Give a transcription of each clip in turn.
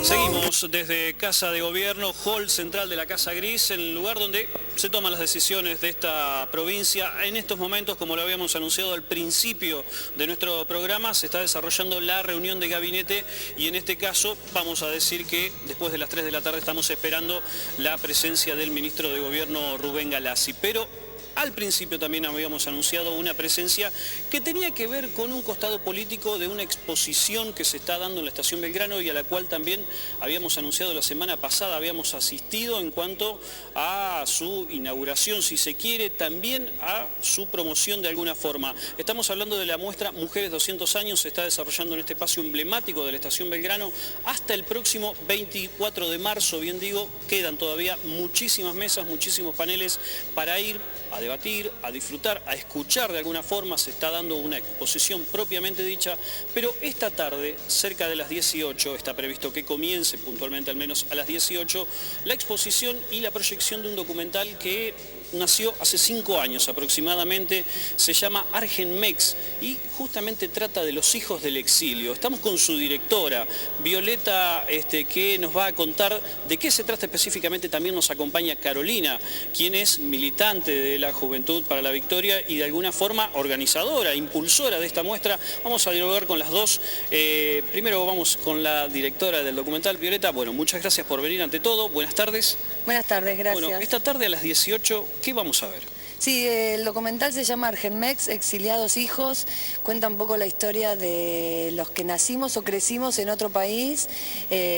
Seguimos desde Casa de Gobierno, hall central de la Casa Gris, en el lugar donde se toman las decisiones de esta provincia. En estos momentos, como lo habíamos anunciado al principio de nuestro programa, se está desarrollando la reunión de gabinete y en este caso vamos a decir que después de las 3 de la tarde estamos esperando la presencia del ministro de Gobierno Rubén Galassi. Pero al principio también habíamos anunciado una presencia que tenía que ver con un costado político de una exposición que se está dando en la Estación Belgrano y a la cual también habíamos anunciado la semana pasada, habíamos asistido en cuanto a su inauguración, si se quiere, también a su promoción de alguna forma. Estamos hablando de la muestra Mujeres 200 años, se está desarrollando en este espacio emblemático de la Estación Belgrano hasta el próximo 24 de marzo, bien digo, quedan todavía muchísimas mesas, muchísimos paneles para ir a debatir, a disfrutar, a escuchar de alguna forma. Se está dando una exposición propiamente dicha, pero esta tarde, cerca de las 18, está previsto que comience puntualmente al menos a las 18, la exposición y la proyección de un documental que nació hace 5 años aproximadamente, se llama Argenmex y justamente trata de los hijos del exilio. Estamos con su directora, Violeta, que nos va a contar de qué se trata específicamente. También nos acompaña Carolina, quien es militante de la Juventud para la Victoria y de alguna forma organizadora, impulsora de esta muestra. Vamos a dialogar con las dos. Primero vamos con la directora del documental, Violeta. Bueno, muchas gracias por venir ante todo. Buenas tardes. Buenas tardes, gracias. Bueno, esta tarde a las 18, ¿qué vamos a ver? Sí, el documental se llama Argenmex, Exiliados Hijos, cuenta un poco la historia de los que nacimos o crecimos en otro país,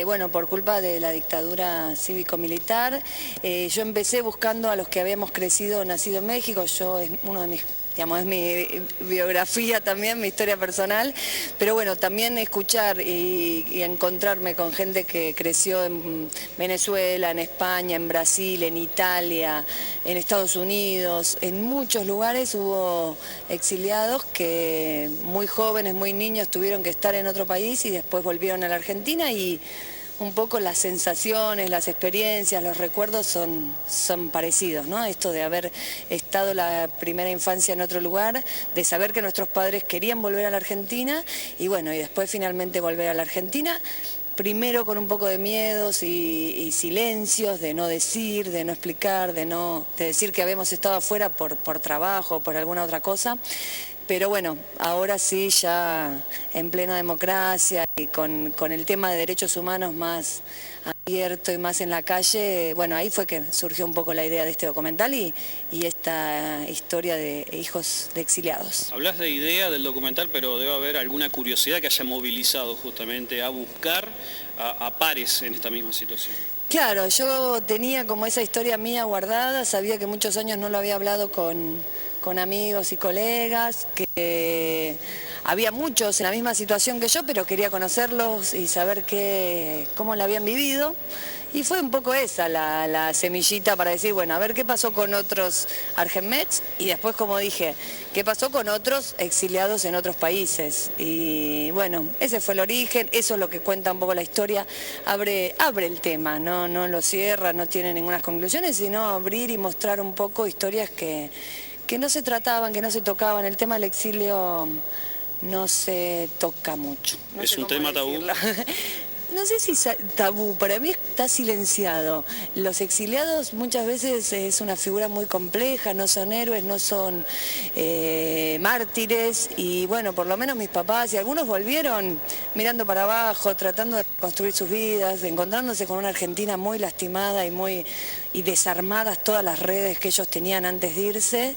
bueno, por culpa de la dictadura cívico-militar. Yo empecé buscando a los que habíamos crecido o nacido en México, yo es uno de mis... digamos, es mi biografía también, mi historia personal, pero bueno, también escuchar y encontrarme con gente que creció en Venezuela, en España, en Brasil, en Italia, en Estados Unidos, en muchos lugares hubo exiliados que muy jóvenes, muy niños tuvieron que estar en otro país y después volvieron a la Argentina y un poco las sensaciones, las experiencias, los recuerdos son parecidos, ¿no? Esto de haber estado la primera infancia en otro lugar, de saber que nuestros padres querían volver a la Argentina y bueno, y después finalmente volver a la Argentina, primero con un poco de miedos y silencios, de no decir, de no explicar, de decir que habíamos estado afuera por trabajo o por alguna otra cosa. Pero bueno, ahora sí, ya en plena democracia y con el tema de derechos humanos más abierto y más en la calle, bueno, ahí fue que surgió un poco la idea de este documental y esta historia de hijos de exiliados. Hablas de idea del documental, pero debe haber alguna curiosidad que haya movilizado justamente a buscar a pares en esta misma situación. Claro, yo tenía como esa historia mía guardada, sabía que muchos años no lo había hablado con amigos y colegas, que había muchos en la misma situación que yo, pero quería conocerlos y saber cómo la habían vivido. Y fue un poco esa la semillita para decir, bueno, a ver qué pasó con otros Argenmex y después, como dije, qué pasó con otros exiliados en otros países. Y bueno, ese fue el origen, eso es lo que cuenta un poco la historia, abre el tema, no lo cierra, no tiene ninguna conclusiones, sino abrir y mostrar un poco historias que no se trataban, que no se tocaban. El tema del exilio no se toca mucho. No ¿Es sé un tema tabú? No sé si es tabú, para mí está silenciado. Los exiliados muchas veces es una figura muy compleja, no son héroes, no son mártires y bueno, por lo menos mis papás y algunos volvieron mirando para abajo, tratando de construir sus vidas, encontrándose con una Argentina muy lastimada y desarmadas todas las redes que ellos tenían antes de irse.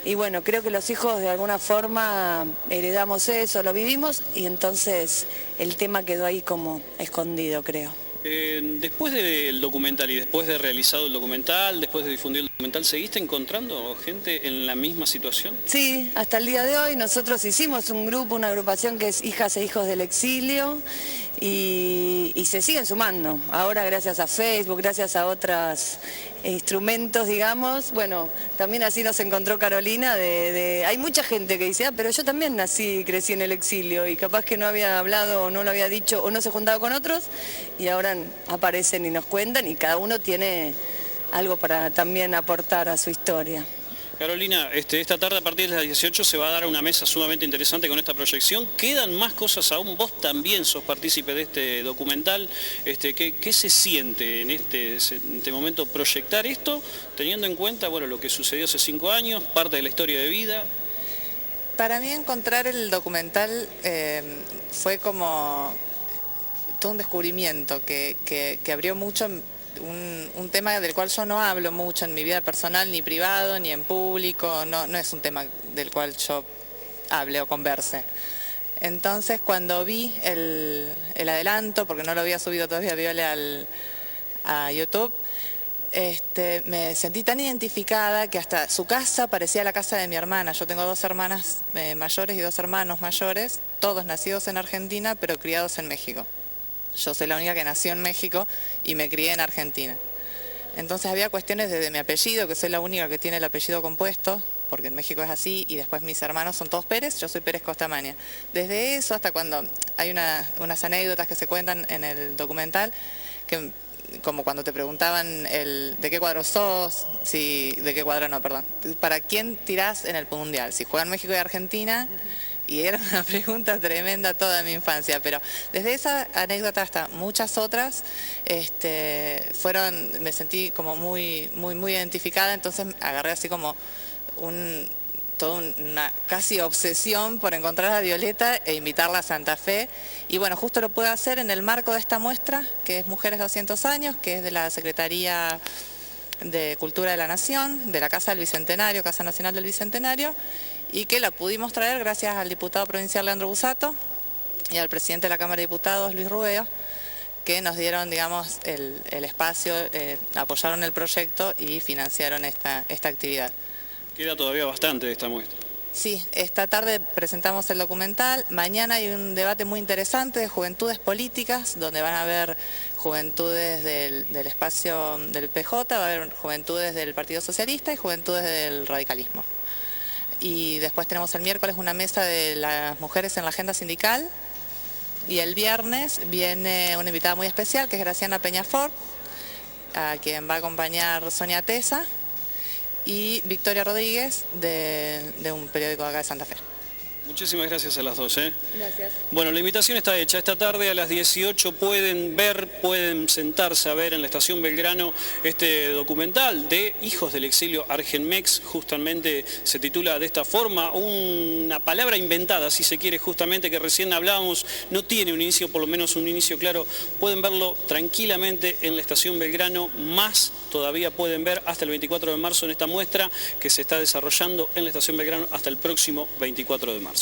Y bueno, creo que los hijos de alguna forma heredamos eso, lo vivimos y entonces el tema quedó ahí como escondido, creo. Después del documental y después de realizado el documental, después de difundir el documental, ¿seguiste encontrando gente en la misma situación? Sí, hasta el día de hoy nosotros hicimos un grupo, una agrupación que es Hijas e Hijos del Exilio y se siguen sumando. Ahora gracias a Facebook, gracias a otros instrumentos, digamos. Bueno, también así nos encontró Carolina. Hay mucha gente que dice, pero yo también nací y crecí en el exilio y capaz que no había hablado o no lo había dicho o no se juntaba con otros y ahora aparecen y nos cuentan y cada uno tiene algo para también aportar a su historia. Carolina, esta tarde a partir de las 18 se va a dar una mesa sumamente interesante con esta proyección. ¿Quedan más cosas aún? Vos también sos partícipe de este documental. ¿Qué se siente en este momento proyectar esto, teniendo en cuenta lo que sucedió hace 5 años, parte de la historia de vida? Para mí encontrar el documental fue como todo un descubrimiento que abrió mucho un tema del cual yo no hablo mucho en mi vida personal, ni privado, ni en público, no es un tema del cual yo hable o converse. Entonces cuando vi el adelanto, porque no lo había subido todavía Viole a YouTube, me sentí tan identificada que hasta su casa parecía la casa de mi hermana. Yo tengo 2 hermanas mayores y 2 hermanos mayores, todos nacidos en Argentina pero criados en México. Yo soy la única que nació en México y me crié en Argentina. Entonces había cuestiones desde mi apellido, que soy la única que tiene el apellido compuesto, porque en México es así, y después mis hermanos son todos Pérez, yo soy Pérez Costamagna. Desde eso hasta cuando hay unas anécdotas que se cuentan en el documental, que como cuando te preguntaban de qué cuadro sos, de qué cuadro no, perdón, ¿para quién tirás en el Mundial? Si juegan México y Argentina. Y era una pregunta tremenda toda mi infancia, pero desde esa anécdota hasta muchas otras, me sentí como muy identificada, entonces agarré así como toda una casi obsesión por encontrar a Violeta e invitarla a Santa Fe. Y bueno, justo lo pude hacer en el marco de esta muestra, que es Mujeres 200 años, que es de la Secretaría de Cultura de la Nación, de la Casa del Bicentenario, Casa Nacional del Bicentenario, y que la pudimos traer gracias al diputado provincial Leandro Busato y al presidente de la Cámara de Diputados, Luis Rubeo, que nos dieron, digamos, el espacio, apoyaron el proyecto y financiaron esta actividad. Queda todavía bastante de esta muestra. Sí, esta tarde presentamos el documental, mañana hay un debate muy interesante de juventudes políticas, donde van a haber juventudes del espacio del PJ, va a haber juventudes del Partido Socialista y juventudes del radicalismo. Y después tenemos el miércoles una mesa de las mujeres en la agenda sindical, y el viernes viene una invitada muy especial, que es Graciana Peñafort, a quien va a acompañar Sonia Tesa, y Victoria Rodríguez, de un periódico de acá de Santa Fe. Muchísimas gracias a las dos. Gracias. Bueno, la invitación está hecha. Esta tarde a las 18 pueden sentarse a ver en la Estación Belgrano este documental de Hijos del Exilio Argenmex. Justamente se titula de esta forma, una palabra inventada, si se quiere, justamente, que recién hablábamos, no tiene un inicio, por lo menos un inicio claro. Pueden verlo tranquilamente en la Estación Belgrano, más todavía pueden ver hasta el 24 de marzo en esta muestra que se está desarrollando en la Estación Belgrano hasta el próximo 24 de marzo.